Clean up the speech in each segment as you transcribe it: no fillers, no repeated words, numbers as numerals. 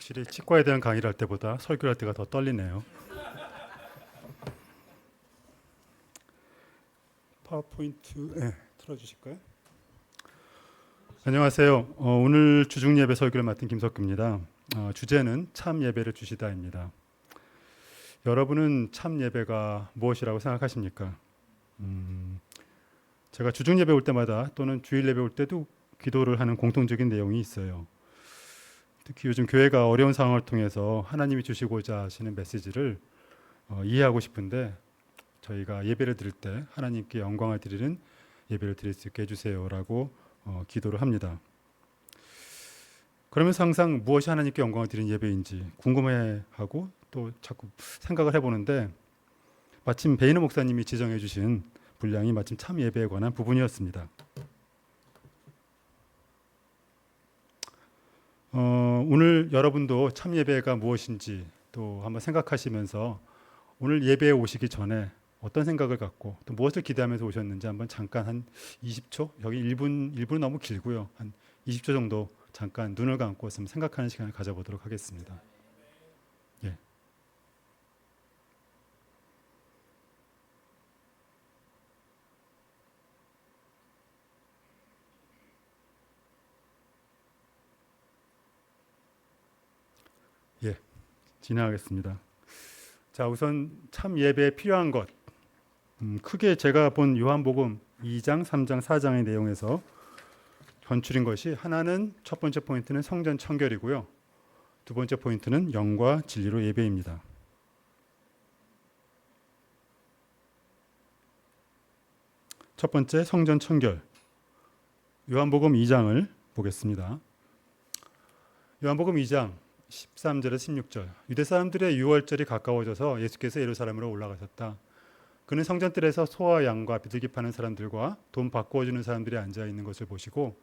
확실히 치과에 대한 강의를 할 때보다 설교를 할 때가 더 떨리네요. 파워포인트 틀어주실까요? 안녕하세요. 오늘 주중 예배 설교를 맡은 김석규입니다. 주제는 참 예배를 주시다입니다. 여러분은 참 예배가 무엇이라고 생각하십니까? 제가 주중 예배 올 때마다 또는 주일 예배 올 때도 기도를 하는 공통적인 내용이 있어요. 특히 요즘 교회가 어려운 상황을 통해서 하나님이 주시고자 하시는 메시지를 이해하고 싶은데 저희가 예배를 드릴 때 하나님께 영광을 드리는 예배를 드릴 수 있게 해주세요라고 기도를 합니다. 그러면서 항상 무엇이 하나님께 영광을 드리는 예배인지 궁금해하고 또 자꾸 생각을 해보는데 마침 베이너 목사님이 지정해 주신 분량이 마침 참 예배에 관한 부분이었습니다. 오늘 여러분도 참 예배가 무엇인지 또 한번 생각하시면서 오늘 예배에 오시기 전에 어떤 생각을 갖고 또 무엇을 기대하면서 오셨는지 한번 잠깐 한 20초, 여기 1분 너무 길고요. 한 20초 정도 잠깐 눈을 감고 좀 생각하는 시간을 가져보도록 하겠습니다. 예. 예, 진행하겠습니다. 자, 우선 참 예배에 필요한 것. 크게 제가 본 요한복음 2장, 3장, 4장의 내용에서 현출인 것이 하나는 첫 번째 포인트는 성전 청결이고요. 두 번째 포인트는 영과 진리로 예배입니다. 첫 번째 성전 청결. 요한복음 2장을 보겠습니다. 요한복음 2장 13절에서 16절. 유대 사람들의 유월절이 가까워져서 예수께서 예루살렘으로 올라가셨다. 그는 성전뜰에서 소와 양과 비둘기 파는 사람들과 돈 바꾸어 주는 사람들이 앉아 있는 것을 보시고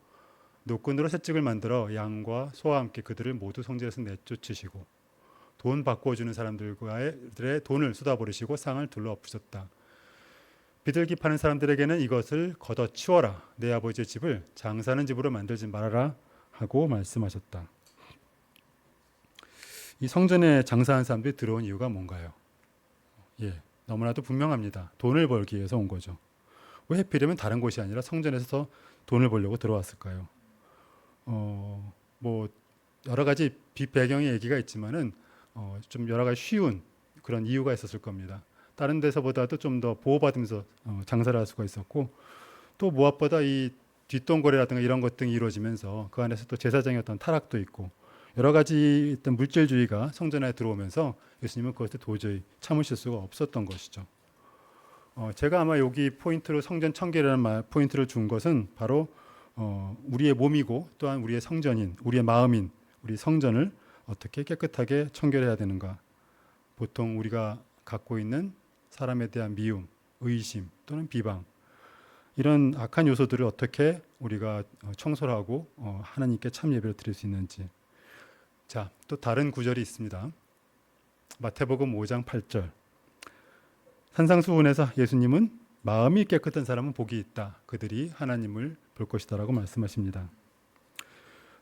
노끈으로 채찍을 만들어 양과 소와 함께 그들을 모두 성전에서 내쫓으시고 돈 바꾸어 주는 사람들의 돈을 쏟아버리시고 상을 둘러 엎으셨다. 비둘기 파는 사람들에게는 이것을 걷어치워라. 내 아버지의 집을 장사하는 집으로 만들지 말아라 하고 말씀하셨다. 이 성전에 장사하는 사람들이 들어온 이유가 뭔가요? 예, 너무나도 분명합니다. 돈을 벌기 위해서 온 거죠. 왜 하필이면 다른 곳이 아니라 성전에서 돈을 벌려고 들어왔을까요? 뭐 여러 가지 배경의 얘기가 있지만은 좀 여러 가지 쉬운 그런 이유가 있었을 겁니다. 다른 데서보다도 좀 더 보호받으면서 장사를 할 수가 있었고 또 무엇보다 이 뒷돈거래라든가 이런 것 등이 이루어지면서 그 안에서 또 제사장의 어떤 타락도 있고 여러 가지 어떤 물질주의가 성전에 들어오면서 예수님은 그것을 도저히 참으실 수가 없었던 것이죠. 제가 아마 여기 포인트로 성전 청결이라는 포인트를 준 것은 바로 우리의 몸이고 또한 우리의 성전인 우리의 마음인 우리 성전을 어떻게 깨끗하게 청결해야 되는가. 보통 우리가 갖고 있는 사람에 대한 미움, 의심 또는 비방 이런 악한 요소들을 어떻게 우리가 청소를 하고 하나님께 참 예배를 드릴 수 있는지. 자, 또 다른 구절이 있습니다. 마태복음 5장 8절. 산상수훈에서 예수님은 마음이 깨끗한 사람은 복이 있다. 그들이 하나님을 볼 것이다라고 말씀하십니다.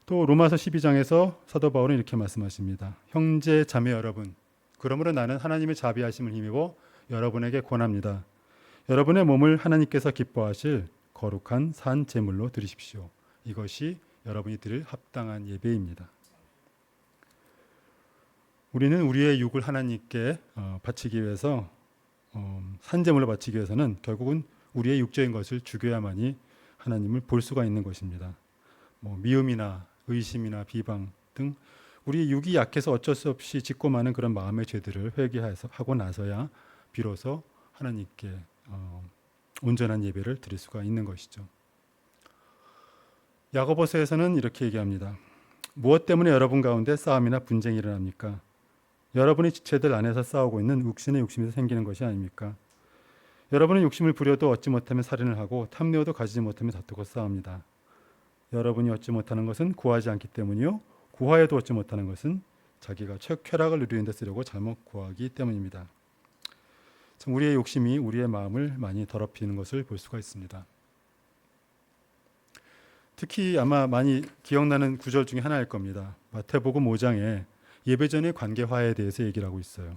또 로마서 12장에서 사도 바울은 이렇게 말씀하십니다. 형제 자매 여러분, 그러므로 나는 하나님의 자비하심을 힘입어 여러분에게 권합니다. 여러분의 몸을 하나님께서 기뻐하실 거룩한 산 제물로 드리십시오. 이것이 여러분이 드릴 합당한 예배입니다. 우리는 우리의 육을 하나님께 바치기 위해서 산제물로 바치기 위해서는 결국은 우리의 육적인 것을 죽여야만이 하나님을 볼 수가 있는 것입니다. 미움이나 의심이나 비방 등 우리 육이 약해서 어쩔 수 없이 짓고 마는 그런 마음의 죄들을 회개해서 하고 나서야 비로소 하나님께 온전한 예배를 드릴 수가 있는 것이죠. 야고보서에서는 이렇게 얘기합니다. 무엇 때문에 여러분 가운데 싸움이나 분쟁이 일어납니까? 여러분이 지체들 안에서 싸우고 있는 육신의 욕심에서 생기는 것이 아닙니까? 여러분은 욕심을 부려도 얻지 못하면 살인을 하고 탐내어도 가지지 못하면 다투고 싸웁니다. 여러분이 얻지 못하는 것은 구하지 않기 때문이요 구하여도 얻지 못하는 것은 자기가 쾌락을 누리는 데 쓰려고 잘못 구하기 때문입니다. 참 우리의 욕심이 우리의 마음을 많이 더럽히는 것을 볼 수가 있습니다. 특히 아마 많이 기억나는 구절 중에 하나일 겁니다. 마태복음 5장에 예배 전의 관계 화해에 대해서 얘기를 하고 있어요.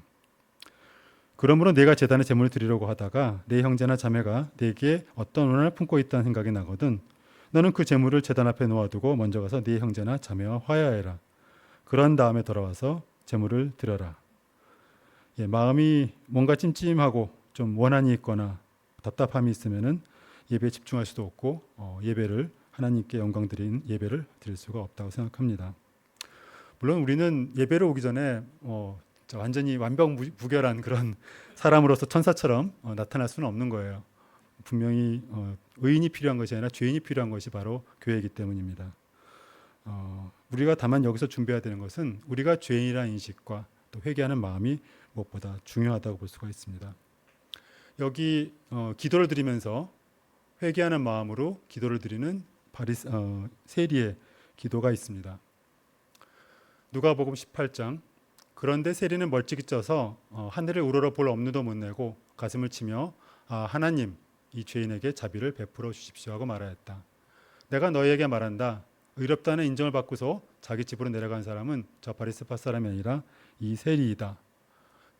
그러므로 내가 제단에 제물을 드리려고 하다가 내 형제나 자매가 내게 어떤 원한을 품고 있다는 생각이 나거든 너는 그 제물을 제단 앞에 놓아두고 먼저 가서 네 형제나 자매와 화해하여라. 그런 다음에 돌아와서 제물을 드려라. 예, 마음이 뭔가 찜찜하고 좀 원한이 있거나 답답함이 있으면은 예배에 집중할 수도 없고 예배를 하나님께 영광 드린 예배를 드릴 수가 없다고 생각합니다. 물론 우리는 예배를 오기 전에 완전히 완벽무결한 그런 사람으로서 천사처럼 나타날 수는 없는 거예요. 분명히 의인이 필요한 것이 아니라 죄인이 필요한 것이 바로 교회이기 때문입니다. 우리가 다만 여기서 준비해야 되는 것은 우리가 죄인이라는 인식과 또 회개하는 마음이 무엇보다 중요하다고 볼 수가 있습니다. 여기 기도를 드리면서 회개하는 마음으로 기도를 드리는 세리의 기도가 있습니다. 누가복음 18장 그런데 세리는 멀찍이 쪄서 하늘을 우러러 볼 엄두도 못 내고 가슴을 치며 하나님 이 죄인에게 자비를 베풀어 주십시오 하고 말하였다. 내가 너희에게 말한다. 의롭다는 인정을 받고서 자기 집으로 내려간 사람은 저 바리새파 사람이 아니라 이 세리이다.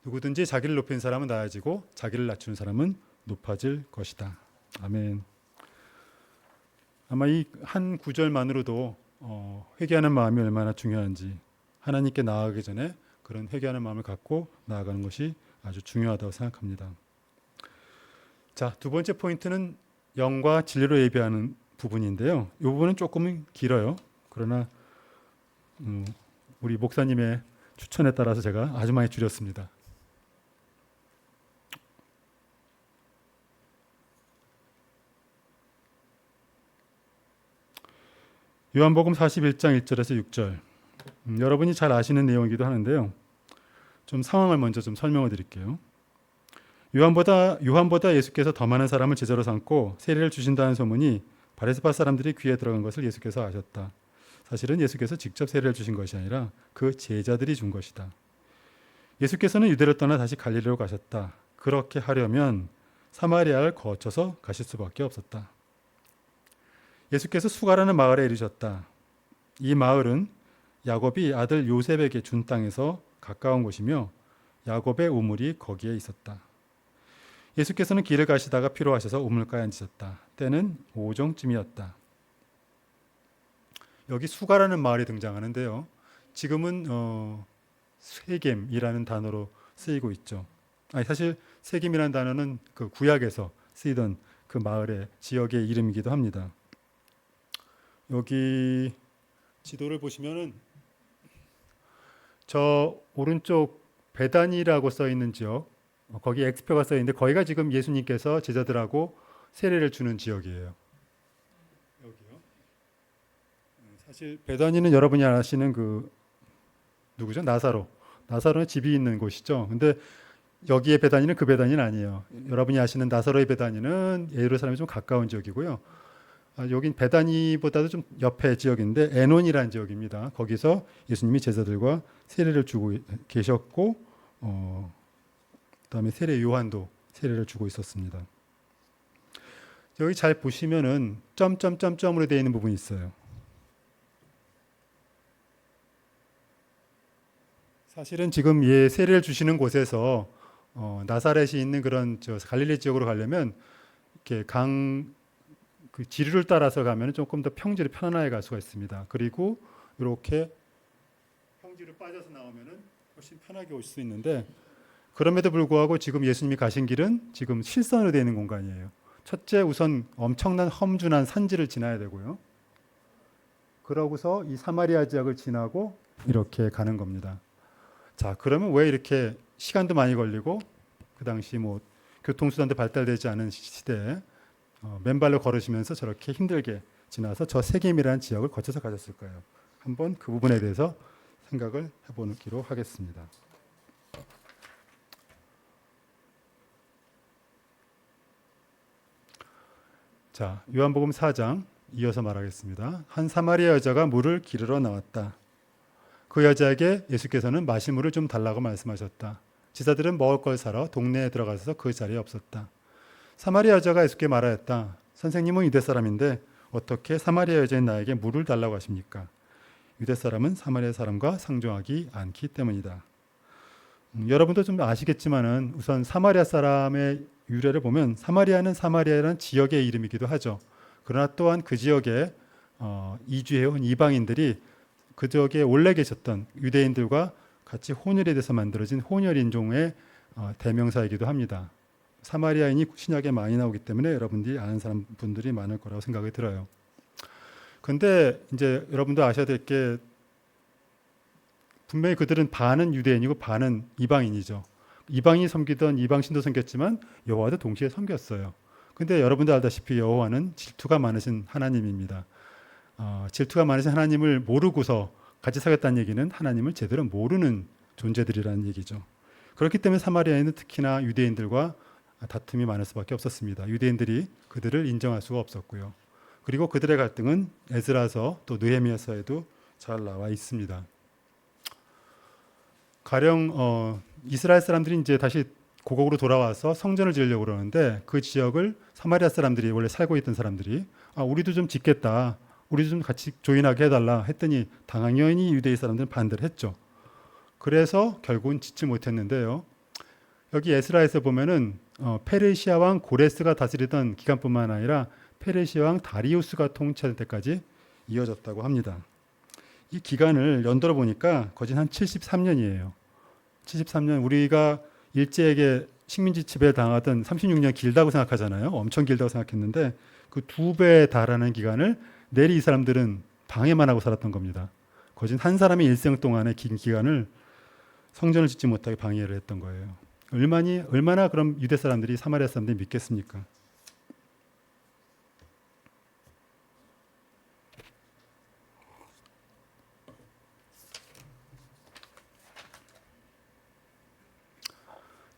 누구든지 자기를 높이는 사람은 낮아지고 자기를 낮추는 사람은 높아질 것이다. 아멘. 아마 이 한 구절만으로도 회개하는 마음이 얼마나 중요한지 하나님께 나아가기 전에 그런 회개하는 마음을 갖고 나아가는 것이 아주 중요하다고 생각합니다. 자, 두 번째 포인트는 영과 진리로 예배하는 부분인데요. 이 부분은 조금은 길어요. 그러나 우리 목사님의 추천에 따라서 제가 아주 많이 줄였습니다. 요한복음 41장 1절에서 6절 여러분이 잘 아시는 내용이기도 하는데요. 좀 상황을 먼저 좀 설명을 드릴게요. 요한보다 예수께서 더 많은 사람을 제자로 삼고 세례를 주신다는 소문이 바리새파 사람들이 귀에 들어간 것을 예수께서 아셨다. 사실은 예수께서 직접 세례를 주신 것이 아니라 그 제자들이 준 것이다. 예수께서는 유대를 떠나 다시 갈릴리로 가셨다. 그렇게 하려면 사마리아를 거쳐서 가실 수밖에 없었다. 예수께서 수가라는 마을에 이르셨다. 이 마을은 야곱이 아들 요셉에게 준 땅에서 가까운 곳이며 야곱의 우물이 거기에 있었다. 예수께서는 길을 가시다가 피로하셔서 우물가에 앉으셨다. 때는 오정쯤이었다. 여기 수가라는 마을이 등장하는데요. 지금은 세겜이라는 단어로 쓰이고 있죠. 사실 세겜이라는 단어는 그 구약에서 쓰이던 그 마을의 지역의 이름이기도 합니다. 여기 지도를 보시면은 저 오른쪽 베단이라고 써 있는 지역, 거기 X표가 써 있는데 거기가 지금 예수님께서 제자들하고 세례를 주는 지역이에요. 여기요. 사실 베단이는 여러분이 아시는 그 누구죠? 나사로의 집이 있는 곳이죠. 근데 여기에 베단이는 그 베단이는 아니에요. 여러분이 아시는 나사로의 베단이는 예루살렘에 좀 가까운 지역이고요. 여긴 베다니보다도 좀 옆에 지역인데 에논이라는 지역입니다. 거기서 예수님이 제자들과 세례를 주고 계셨고 그다음에 세례 요한도 세례를 주고 있었습니다. 여기 잘 보시면은 점점점점으로 되어 있는 부분이 있어요. 사실은 지금 세례를 주시는 곳에서 나사렛이 있는 그런 갈릴리 지역으로 가려면 이렇게 그 지류를 따라서 가면 조금 더 평지를 편안하게 갈 수가 있습니다. 그리고 이렇게 평지로 빠져서 나오면은 훨씬 편하게 올 수 있는데 그럼에도 불구하고 지금 예수님이 가신 길은 지금 실선으로 되어 있는 공간이에요. 첫째 우선 엄청난 험준한 산지를 지나야 되고요. 그러고서 이 사마리아 지역을 지나고 이렇게 가는 겁니다. 자, 그러면 왜 이렇게 시간도 많이 걸리고 그 당시 뭐 교통수단도 발달되지 않은 시대에 맨발로 걸으시면서 저렇게 힘들게 지나서 저 세겜이라는 지역을 거쳐서 가셨을까요? 한번 그 부분에 대해서 생각을 해보기로 하겠습니다. 자, 요한복음 4장 이어서 말하겠습니다. 한 사마리아 여자가 물을 기르러 나왔다. 그 여자에게 예수께서는 마실 물을 좀 달라고 말씀하셨다. 제자들은 먹을 걸 사러 동네에 들어가서 그 자리에 없었다. 사마리아 여자가 예수께 말하였다. 선생님은 유대 사람인데 어떻게 사마리아 여자인 나에게 물을 달라고 하십니까? 유대 사람은 사마리아 사람과 상종하기 않기 때문이다. 여러분도 좀 아시겠지만은 우선 사마리아 사람의 유래를 보면 사마리아는 사마리아라는 지역의 이름이기도 하죠. 그러나 또한 그 지역에 이주해온 이방인들이 그 지역에 원래 계셨던 유대인들과 같이 혼혈이 돼서 만들어진 혼혈 인종의 대명사이기도 합니다. 사마리아인이 신약에 많이 나오기 때문에 여러분들이 아는 사람 분들이 많을 거라고 생각이 들어요. 근데 이제 여러분도 아셔야 될 게 분명히 그들은 반은 유대인이고 반은 이방인이죠. 이방인이 섬기던 이방신도 섬겼지만 여호와도 동시에 섬겼어요. 근데 여러분도 알다시피 여호와는 질투가 많으신 하나님입니다. 질투가 많으신 하나님을 모르고서 같이 살겠다는 얘기는 하나님을 제대로 모르는 존재들이라는 얘기죠. 그렇기 때문에 사마리아인은 특히나 유대인들과 다툼이 많을 수밖에 없었습니다. 유대인들이 그들을 인정할 수가 없었고요. 그리고 그들의 갈등은 에스라서 또 느헤미야서에도 잘 나와 있습니다. 가령 이스라엘 사람들이 이제 다시 고국으로 돌아와서 성전을 지으려고 그러는데 그 지역을 사마리아 사람들이 원래 살고 있던 사람들이 우리도 좀 짓겠다. 우리도 좀 같이 조인하게 해달라 했더니 당연히 유대인 사람들은 반대를 했죠. 그래서 결국은 짓지 못했는데요. 여기 에스라에서 보면은 페르시아 왕 고레스가 다스리던 기간뿐만 아니라 페르시아 왕 다리우스가 통치할 때까지 이어졌다고 합니다. 이 기간을 연도로 보니까 거진 한 73년이에요. 73년 우리가 일제에게 식민지 지배를 당하던 36년 길다고 생각하잖아요. 엄청 길다고 생각했는데 그 2배에 달하는 기간을 내리 이 사람들은 방해만 하고 살았던 겁니다. 거진 한 사람의 일생 동안의 긴 기간을 성전을 짓지 못하게 방해를 했던 거예요. 얼마나 그럼 유대 사람들이 사마리아 사람들이 믿겠습니까?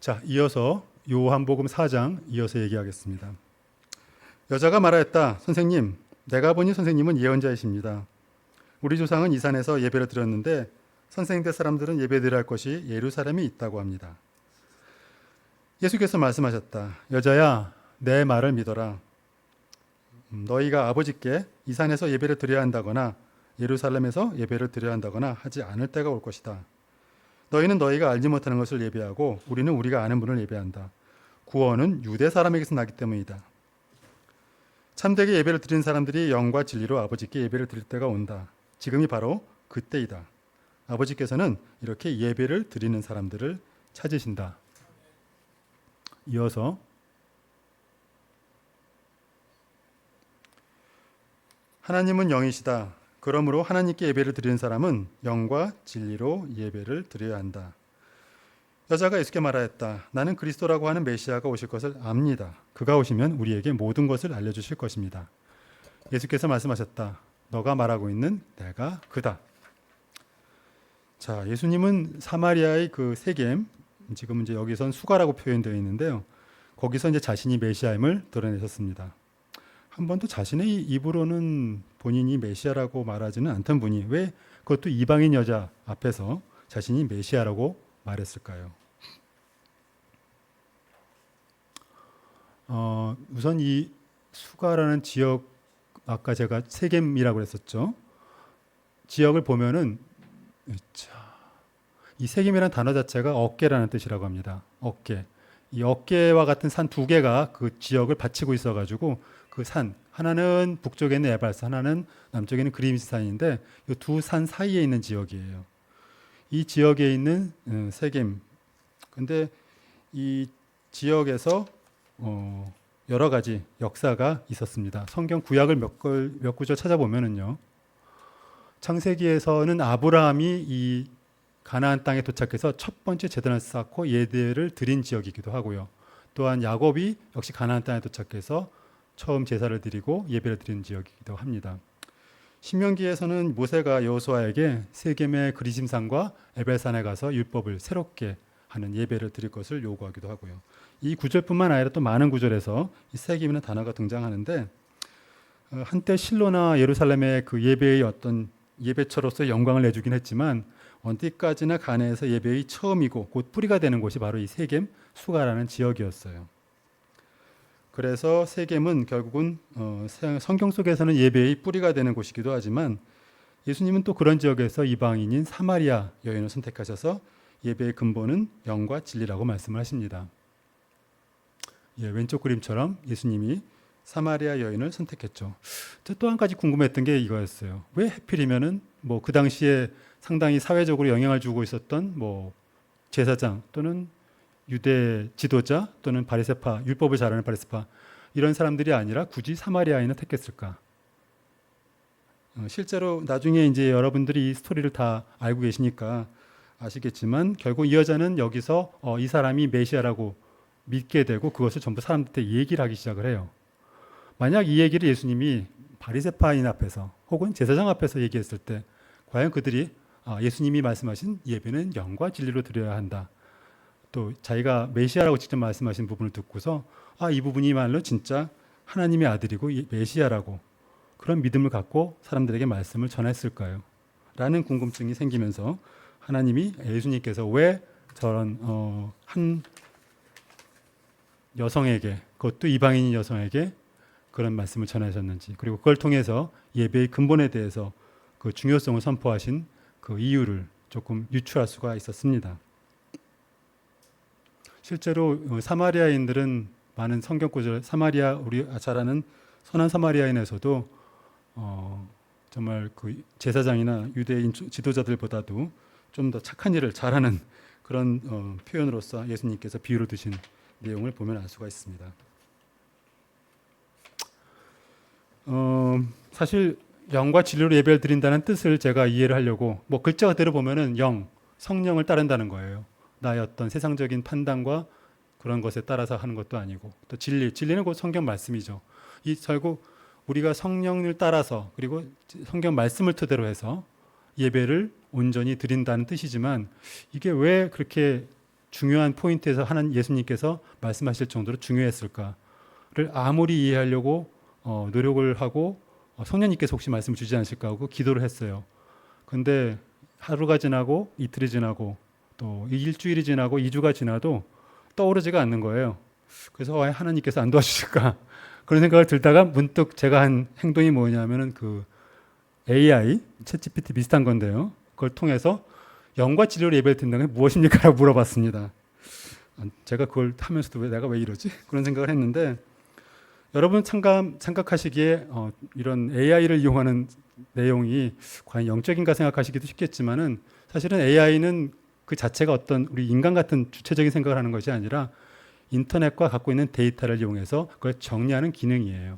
자, 이어서 요한복음 4장 이어서 얘기하겠습니다. 여자가 말하였다. 선생님, 내가 보니 선생님은 예언자이십니다. 우리 조상은 이 산에서 예배를 드렸는데 선생님들 사람들은 예배드려야 할 것이 예루살렘에 있다고 합니다. 예수께서 말씀하셨다. 여자야, 내 말을 믿어라. 너희가 아버지께 이 산에서 예배를 드려야 한다거나 예루살렘에서 예배를 드려야 한다거나 하지 않을 때가 올 것이다. 너희는 너희가 알지 못하는 것을 예배하고 우리는 우리가 아는 분을 예배한다. 구원은 유대 사람에게서 나기 때문이다. 참되게 예배를 드리는 사람들이 영과 진리로 아버지께 예배를 드릴 때가 온다. 지금이 바로 그때이다. 아버지께서는 이렇게 예배를 드리는 사람들을 찾으신다. 이어서 하나님은 영이시다. 그러므로 하나님께 예배를 드리는 사람은 영과 진리로 예배를 드려야 한다. 여자가 예수께 말하였다. 나는 그리스도라고 하는 메시아가 오실 것을 압니다. 그가 오시면 우리에게 모든 것을 알려주실 것입니다. 예수께서 말씀하셨다. 너가 말하고 있는 내가 그다. 자, 예수님은 사마리아의 그 세겜, 지금 이제 여기선 수가라고 표현되어 있는데요. 거기서 이제 자신이 메시아임을 드러내셨습니다. 한 번도 자신의 입으로는 본인이 메시아라고 말하지는 않던 분이 왜 그것도 이방인 여자 앞에서 자신이 메시아라고 말했을까요? 우선 이 수가라는 지역, 아까 제가 세겜이라고 했었죠. 지역을 보면은 이 세겜이라는 단어 자체가 어깨라는 뜻이라고 합니다. 어깨. 이 어깨와 같은 산 2개가 그 지역을 받치고 있어가지고 그 산 하나는 북쪽에 있는 에발스, 하나는 남쪽에 있는 그림스 산인데 이 두 산 사이에 있는 지역이에요. 이 지역에 있는 세겜. 근데 이 지역에서 여러 가지 역사가 있었습니다. 성경 구약을 몇 구절 찾아보면은요. 창세기에서는 아브라함이 이 가나안 땅에 도착해서 첫 번째 제단을 쌓고 예배를 드린 지역이기도 하고요. 또한 야곱이 역시 가나안 땅에 도착해서 처음 제사를 드리고 예배를 드린 지역이기도 합니다. 신명기에서는 모세가 여호수아에게 세겜의 그리심산과 에벨산에 가서 율법을 새롭게 하는 예배를 드릴 것을 요구하기도 하고요. 이 구절뿐만 아니라 또 많은 구절에서 이 세겜이라는 단어가 등장하는데 한때 실로나 예루살렘의 그 예배의 어떤 예배처로서의 영광을 내주긴 했지만 어디까지나 가나안에서 예배의 처음이고 곧 뿌리가 되는 곳이 바로 이 세겜 수가라는 지역이었어요. 그래서 세겜은 결국은 성경 속에서는 예배의 뿌리가 되는 곳이기도 하지만 예수님은 또 그런 지역에서 이방인인 사마리아 여인을 선택하셔서 예배의 근본은 영과 진리라고 말씀을 하십니다. 예, 왼쪽 그림처럼 예수님이 사마리아 여인을 선택했죠. 또 한 가지 궁금했던 게 이거였어요. 왜 하필이면은 뭐 그 당시에 상당히 사회적으로 영향을 주고 있었던 뭐 제사장 또는 유대 지도자 또는 바리새파, 율법을 잘 아는 바리새파 이런 사람들이 아니라 굳이 사마리아인을 택했을까? 실제로 나중에 이제 여러분들이 이 스토리를 다 알고 계시니까 아시겠지만 결국 이 여자는 여기서 이 사람이 메시아라고 믿게 되고 그것을 전부 사람들한테 얘기를 하기 시작을 해요. 만약 이 얘기를 예수님이 바리새파인 앞에서 혹은 제사장 앞에서 얘기했을 때 과연 그들이 예수님이 말씀하신 예배는 영과 진리로 드려야 한다. 또 자기가 메시아라고 직접 말씀하신 부분을 듣고서 이 부분이말로 진짜 하나님의 아들이고 메시아라고 그런 믿음을 갖고 사람들에게 말씀을 전했을까요? 라는 궁금증이 생기면서 하나님이 예수님께서 왜 저런 한 여성에게 그것도 이방인인 여성에게 그런 말씀을 전하셨는지 그리고 그걸 통해서 예배의 근본에 대해서 그 중요성을 선포하신 그 이유를 조금 유추할 수가 있었습니다. 실제로 사마리아인들은 많은 성경 구절 사마리아 우리 잘 아는 선한 사마리아인에서도 정말 그 제사장이나 유대인 지도자들보다도 좀 더 착한 일을 잘하는 그런 표현으로서 예수님께서 비유를 드신 내용을 보면 알 수가 있습니다. 사실 영과 진리로 예배를 드린다는 뜻을 제가 이해를 하려고 뭐 글자 그대로 보면은 성령을 따른다는 거예요. 나의 어떤 세상적인 판단과 그런 것에 따라서 하는 것도 아니고 또 진리는 곧 성경 말씀이죠. 이 결국 우리가 성령을 따라서 그리고 성경 말씀을 토대로 해서 예배를 온전히 드린다는 뜻이지만 이게 왜 그렇게 중요한 포인트에서 하는 예수님께서 말씀하실 정도로 중요했을까를 아무리 이해하려고 노력을 하고 성령님께서 혹시 말씀을 주지 않으실까 하고 기도를 했어요. 근데 하루가 지나고 이틀이 지나고 또 일주일이 지나고 2주가 지나도 떠오르지가 않는 거예요. 그래서 왜 하나님께서 안 도와주실까 그런 생각을 들다가 문득 제가 한 행동이 뭐냐면은 그 AI, 챗GPT 비슷한 건데요. 그걸 통해서 영과 진리로 예배를 드린다는 게 무엇입니까? 라고 물어봤습니다. 제가 그걸 하면서도 내가 왜 이러지? 그런 생각을 했는데 여러분 생각하시기에 이런 AI를 이용하는 내용이 과연 영적인가 생각하시기도 쉽겠지만은 사실은 AI는 그 자체가 어떤 우리 인간 같은 주체적인 생각을 하는 것이 아니라 인터넷과 갖고 있는 데이터를 이용해서 그걸 정리하는 기능이에요.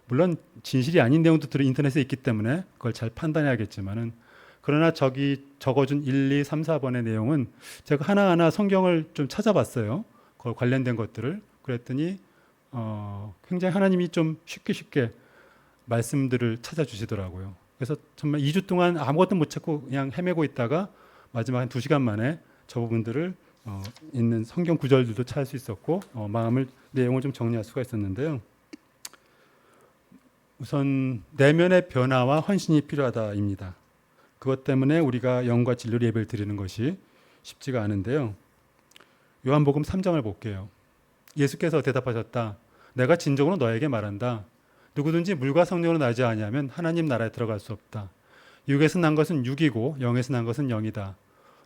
물론 진실이 아닌 내용도 인터넷에 있기 때문에 그걸 잘 판단해야겠지만은 그러나 적어준 1, 2, 3, 4번의 내용은 제가 하나하나 성경을 좀 찾아봤어요. 그걸 관련된 것들을. 그랬더니 굉장히 하나님이 좀 쉽게 말씀들을 찾아주시더라고요. 그래서 정말 2주 동안 아무것도 못 찾고 그냥 헤매고 있다가 마지막 한 2시간 만에 저 부분들을 있는 성경 구절들도 찾을 수 있었고 내용을 좀 정리할 수가 있었는데요. 우선 내면의 변화와 헌신이 필요하다입니다. 그것 때문에 우리가 영과 진리로 예배를 드리는 것이 쉽지가 않은데요. 요한복음 3장을 볼게요. 예수께서 대답하셨다. 내가 진정으로 너에게 말한다. 누구든지 물과 성령으로 나지 아니하면 하나님 나라에 들어갈 수 없다. 육에서 난 것은 육이고 영에서 난 것은 영이다.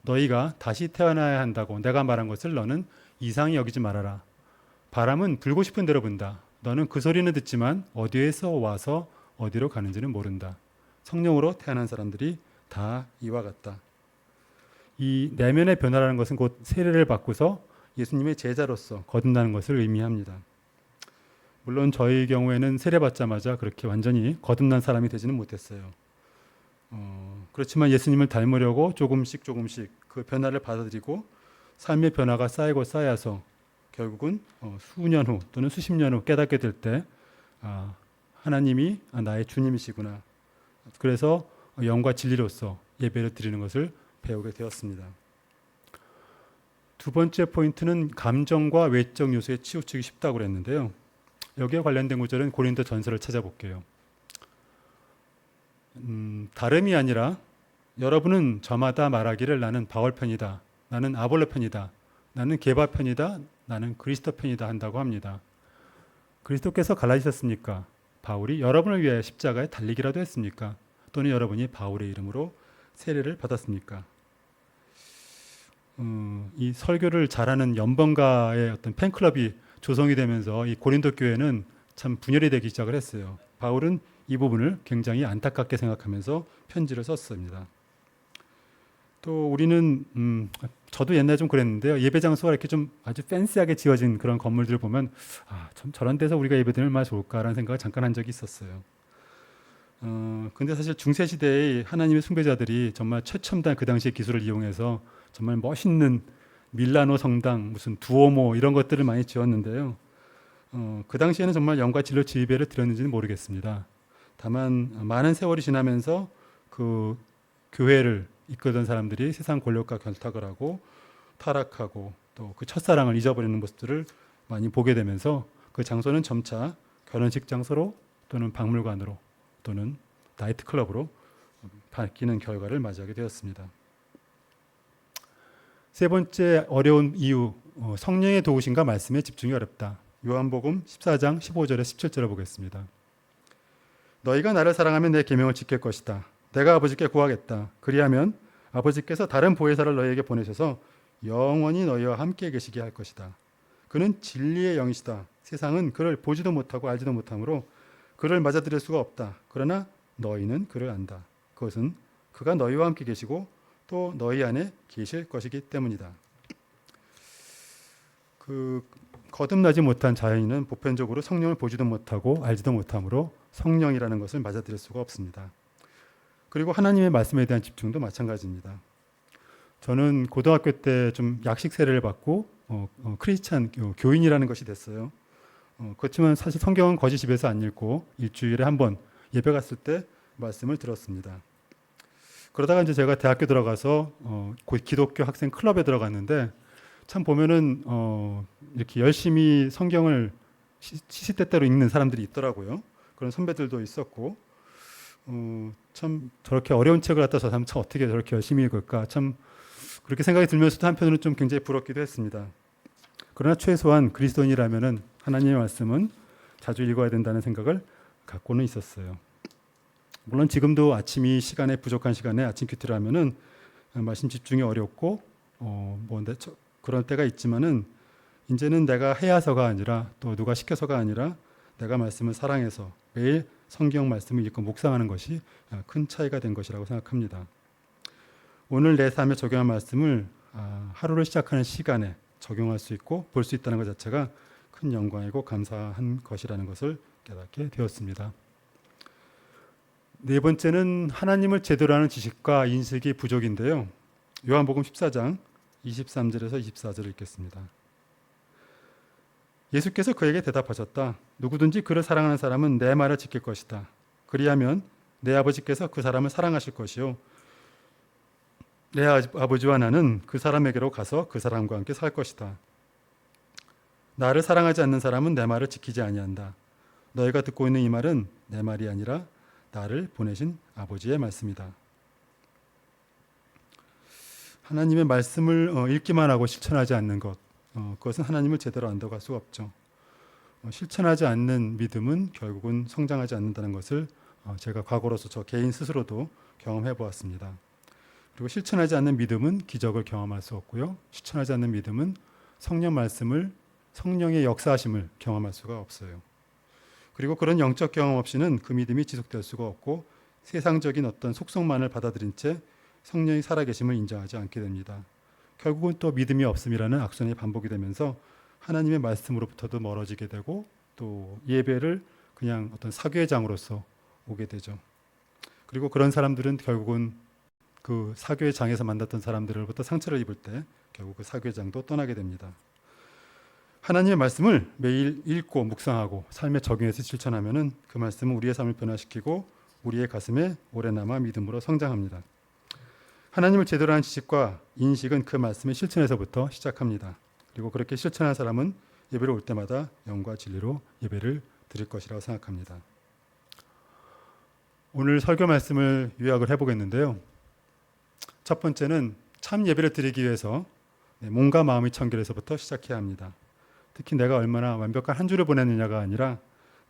너희가 다시 태어나야 한다고 내가 말한 것을 너는 이상히 여기지 말아라. 바람은 불고 싶은 대로 분다. 너는 그 소리는 듣지만 어디에서 와서 어디로 가는지는 모른다. 성령으로 태어난 사람들이 다 이와 같다. 이 내면의 변화라는 것은 곧 세례를 받고서 예수님의 제자로서 거듭나는 것을 의미합니다. 물론 저희 경우에는 세례 받자마자 그렇게 완전히 거듭난 사람이 되지는 못했어요. 그렇지만 예수님을 닮으려고 조금씩 그 변화를 받아들이고 삶의 변화가 쌓여서 결국은 수년 후 또는 수십 년 후 깨닫게 될 때 하나님이 나의 주님이시구나. 그래서 영과 진리로서 예배를 드리는 것을 배우게 되었습니다. 두 번째 포인트는 감정과 외적 요소에 치우치기 쉽다고 그랬는데요. 여기에 관련된 구절은 고린도 전서를 찾아볼게요. 다름이 아니라 여러분은 저마다 말하기를 나는 바울 편이다. 나는 아볼로 편이다. 나는 게바 편이다. 나는 그리스도 편이다 한다고 합니다. 그리스도께서 갈라지셨습니까? 바울이 여러분을 위해 십자가에 달리기라도 했습니까? 또는 여러분이 바울의 이름으로 세례를 받았습니까? 이 설교를 잘하는 연번가의 어떤 팬클럽이 조성이 되면서 이 고린도 교회는 참 분열이 되기 시작을 했어요. 바울은 이 부분을 굉장히 안타깝게 생각하면서 편지를 썼습니다. 또 우리는 저도 옛날에 좀 그랬는데요. 예배 장소가 이렇게 좀 아주 팬시하게 지어진 그런 건물들을 보면 참 저런 데서 우리가 예배드리면 얼마나 좋을까라는 생각을 잠깐 한 적이 있었어요. 근데 사실 중세 시대의 하나님의 숭배자들이 정말 최첨단 그 당시의 기술을 이용해서 정말 멋있는 밀라노 성당, 무슨 두오모 이런 것들을 많이 지었는데요. 그 당시에는 정말 영과 진리로 예배를 드렸는지는 모르겠습니다. 다만 많은 세월이 지나면서 그 교회를 이끌던 사람들이 세상 권력과 결탁을 하고 타락하고 또 그 첫사랑을 잊어버리는 모습들을 많이 보게 되면서 그 장소는 점차 결혼식 장소로 또는 박물관으로 또는 나이트클럽으로 바뀌는 결과를 맞이하게 되었습니다. 세 번째 어려운 이유, 성령의 도우심과 말씀에 집중이 어렵다. 요한복음 14장 15절에 17절을 보겠습니다. 너희가 나를 사랑하면 내 계명을 지킬 것이다. 내가 아버지께 구하겠다. 그리하면 아버지께서 다른 보혜사를 너희에게 보내셔서 영원히 너희와 함께 계시게 할 것이다. 그는 진리의 영이시다. 세상은 그를 보지도 못하고 알지도 못하므로 그를 맞아들일 수가 없다. 그러나 너희는 그를 안다. 그것은 그가 너희와 함께 계시고 또 너희 안에 계실 것이기 때문이다. 거듭나지 못한 자연인은 보편적으로 성령을 보지도 못하고 알지도 못하므로 성령이라는 것을 맞아들일 수가 없습니다. 그리고 하나님의 말씀에 대한 집중도 마찬가지입니다. 저는 고등학교 때 좀 약식 세례를 받고 크리스찬 교인이라는 것이 됐어요. 그렇지만 사실 성경은 거지 집에서 안 읽고 일주일에 한 번 예배 갔을 때 말씀을 들었습니다. 그러다가 이제 제가 대학교 들어가서 기독교 학생 클럽에 들어갔는데 참 보면은 이렇게 열심히 성경을 시시때때로 읽는 사람들이 있더라고요. 그런 선배들도 있었고 참 저렇게 어려운 책을 갖다 저 사람 참 어떻게 저렇게 열심히 읽을까 참 그렇게 생각이 들면서도 한편으로는 좀 굉장히 부럽기도 했습니다. 그러나 최소한 그리스도인이라면은 하나님의 말씀은 자주 읽어야 된다는 생각을 갖고는 있었어요. 물론 지금도 아침이 시간에 부족한 시간에 아침 큐티를 하면은 말씀 집중이 어렵고 그런 때가 있지만은 이제는 내가 해야서가 아니라 또 누가 시켜서가 아니라 내가 말씀을 사랑해서 매일 성경 말씀을 읽고 묵상하는 것이 큰 차이가 된 것이라고 생각합니다. 오늘 내 삶에 적용한 말씀을 하루를 시작하는 시간에 적용할 수 있고 볼 수 있다는 것 자체가 큰 영광이고 감사한 것이라는 것을 깨닫게 되었습니다. 네 번째는 하나님을 제대로 아는 지식과 인식이 부족인데요. 요한복음 14장 23절에서 24절을 읽겠습니다. 예수께서 그에게 대답하셨다. 누구든지 그를 사랑하는 사람은 내 말을 지킬 것이다. 그리하면 내 아버지께서 그 사람을 사랑하실 것이요 내 아버지와 나는 그 사람에게로 가서 그 사람과 함께 살 것이다. 나를 사랑하지 않는 사람은 내 말을 지키지 아니한다. 너희가 듣고 있는 이 말은 내 말이 아니라 나를 보내신 아버지의 말씀이다. 하나님의 말씀을 읽기만 하고 실천하지 않는 것, 그것은 하나님을 제대로 안다고 할 수가 없죠. 실천하지 않는 믿음은 결국은 성장하지 않는다는 것을 제가 과거로서 저 개인 스스로도 경험해 보았습니다. 그리고 실천하지 않는 믿음은 기적을 경험할 수 없고요. 실천하지 않는 믿음은 성령 말씀을 성령의 역사하심을 경험할 수가 없어요. 그리고 그런 영적 경험 없이는 그 믿음이 지속될 수가 없고 세상적인 어떤 속성만을 받아들인 채 성령이 살아계심을 인정하지 않게 됩니다. 결국은 또 믿음이 없음이라는 악순환이 반복이 되면서 하나님의 말씀으로부터도 멀어지게 되고 또 예배를 그냥 어떤 사교회장으로서 오게 되죠. 그리고 그런 사람들은 결국은 그 사교회장에서 만났던 사람들로부터 상처를 입을 때 결국 그 사교회장도 떠나게 됩니다. 하나님의 말씀을 매일 읽고 묵상하고 삶에 적용해서 실천하면은 그 말씀은 우리의 삶을 변화시키고 우리의 가슴에 오래 남아 믿음으로 성장합니다. 하나님을 제대로 아는 지식과 인식은 그 말씀의 실천에서부터 시작합니다. 그리고 그렇게 실천한 사람은 예배를 올 때마다 영과 진리로 예배를 드릴 것이라고 생각합니다. 오늘 설교 말씀을 요약을 해보겠는데요. 첫 번째는 참 예배를 드리기 위해서 몸과 마음의 청결에서부터 시작해야 합니다. 특히 내가 얼마나 완벽한 한 주를 보냈느냐가 아니라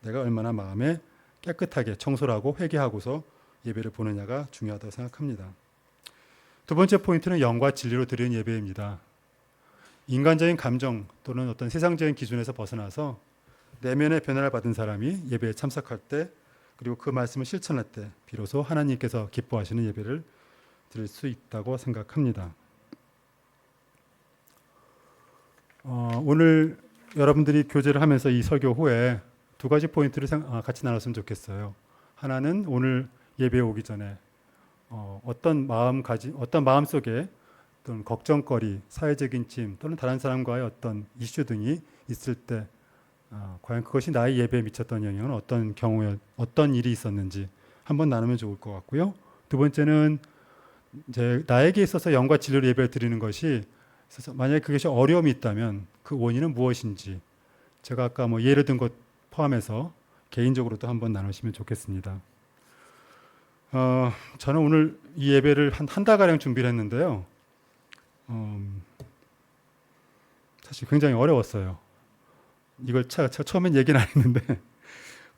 내가 얼마나 마음에 깨끗하게 청소를 하고 회개하고서 예배를 보느냐가 중요하다고 생각합니다. 두 번째 포인트는 영과 진리로 드리는 예배입니다. 인간적인 감정 또는 어떤 세상적인 기준에서 벗어나서 내면의 변화를 받은 사람이 예배에 참석할 때, 그리고 그 말씀을 실천할 때 비로소 하나님께서 기뻐하시는 예배를 드릴 수 있다고 생각합니다. 오늘 여러분들이 교제를 하면서 이 설교 후에 두 가지 포인트를 같이 나눴으면 좋겠어요. 하나는 오늘 예배에 오기 전에 어떤 마음 속에 또는 걱정거리, 사회적인 짐 또는 다른 사람과의 어떤 이슈 등이 있을 때 과연 그것이 나의 예배에 미쳤던 영향은 어떤 경우에 어떤 일이 있었는지 한번 나누면 좋을 것 같고요. 두 번째는 이제 나에게 있어서 영과 진리로 예배를 드리는 것이 있어서 만약에 그것이 어려움이 있다면 그 원인은 무엇인지 제가 아까 예를 든 것 포함해서 개인적으로도 한번 나누시면 좋겠습니다. 저는 오늘 이 예배를 한 달가량 준비를 했는데요. 사실 굉장히 어려웠어요. 이걸 처음엔 얘기는 안 했는데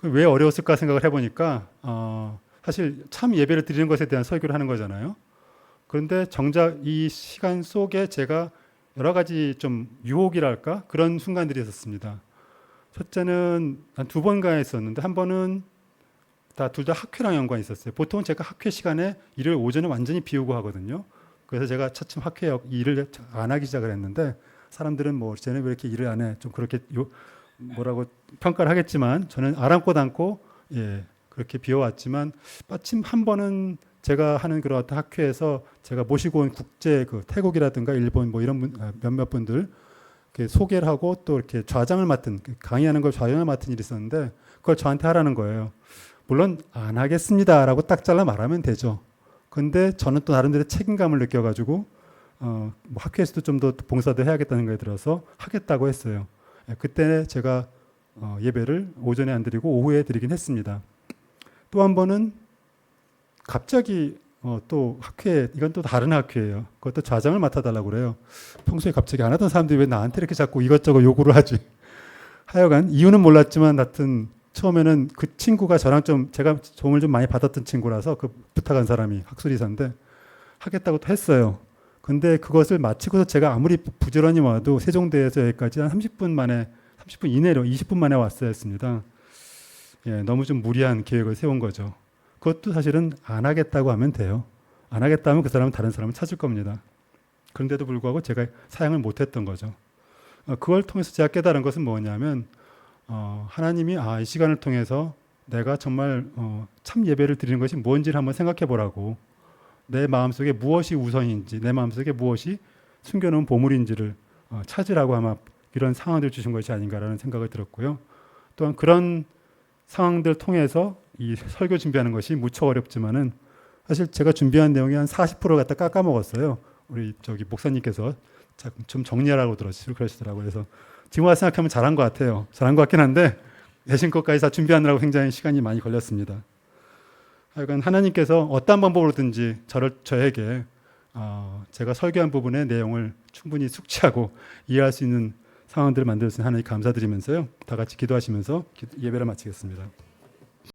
왜 어려웠을까 생각을 해보니까 사실 참 예배를 드리는 것에 대한 설교를 하는 거잖아요. 그런데 정작 이 시간 속에 제가 여러 가지 좀 유혹이랄까 그런 순간들이 있었습니다. 첫째는 한 2번가 했었는데 한 번은 둘 다 학회랑 연관이 있었어요. 보통은 제가 학회 시간에 일을 오전에 완전히 비우고 하거든요. 그래서 제가 차츰 학회 일을 안 하기 시작을 했는데 사람들은 쟤는 왜 이렇게 일을 안 해? 좀 그렇게 뭐라고 평가를 하겠지만 저는 아랑곳 않고 그렇게 비워왔지만 마침 한 번은 제가 하는 그런 어떤 학회에서 제가 모시고 온 국제 태국이라든가 일본 이런 몇몇 분들 소개를 하고 또 이렇게 좌장을 맡은 강의하는 걸 좌장을 맡은 일이 있었는데 그걸 저한테 하라는 거예요. 물론 안 하겠습니다라고 딱 잘라 말하면 되죠. 근데 저는 또 나름대로 책임감을 느껴가지고 학회에서도 좀 더 봉사도 해야겠다는 생각이 들어서 하겠다고 했어요. 그때 제가 예배를 오전에 안 드리고 오후에 드리긴 했습니다. 또 한 번은 갑자기 또 학회, 이건 또 다른 학회예요. 그것도 좌장을 맡아달라고 그래요. 평소에 갑자기 안 하던 사람들이 왜 나한테 이렇게 자꾸 이것저것 요구를 하지? 하여간 이유는 몰랐지만 하여튼 처음에는 그 친구가 저랑 제가 도움을 좀 많이 받았던 친구라서 그 부탁한 사람이 학술이사인데 하겠다고 또 했어요. 근데 그것을 마치고서 제가 아무리 부지런히 와도 세종대에서 여기까지 한 30분 이내로 20분 만에 왔어야 했습니다. 너무 좀 무리한 계획을 세운 거죠. 그것도 사실은 안 하겠다고 하면 돼요. 안 하겠다 하면 그 사람은 다른 사람을 찾을 겁니다. 그런데도 불구하고 제가 사양을 못했던 거죠. 그걸 통해서 제가 깨달은 것은 뭐냐면 하나님이 이 시간을 통해서 내가 정말 참 예배를 드리는 것이 뭔지를 한번 생각해 보라고, 내 마음속에 무엇이 우선인지, 내 마음속에 무엇이 숨겨놓은 보물인지를 찾으라고 아마 이런 상황들을 주신 것이 아닌가라는 생각을 들었고요. 또한 그런 상황들 통해서 이 설교 준비하는 것이 무척 어렵지만은 사실 제가 준비한 내용이 한 40% 갖다 깎아먹었어요. 우리 목사님께서 좀 정리하라고 그러시더라고요. 그래서 지금 와서 생각하면 잘한 것 같아요. 잘한 것 같긴 한데 내신 것까지 다 준비하느라고 굉장히 시간이 많이 걸렸습니다. 하여간 하나님께서 어떤 방법으로든지 저에게 제가 설교한 부분의 내용을 충분히 숙지하고 이해할 수 있는 상황들을 만들어주신 하나님 감사드리면서요. 다 같이 기도하시면서 예배를 마치겠습니다.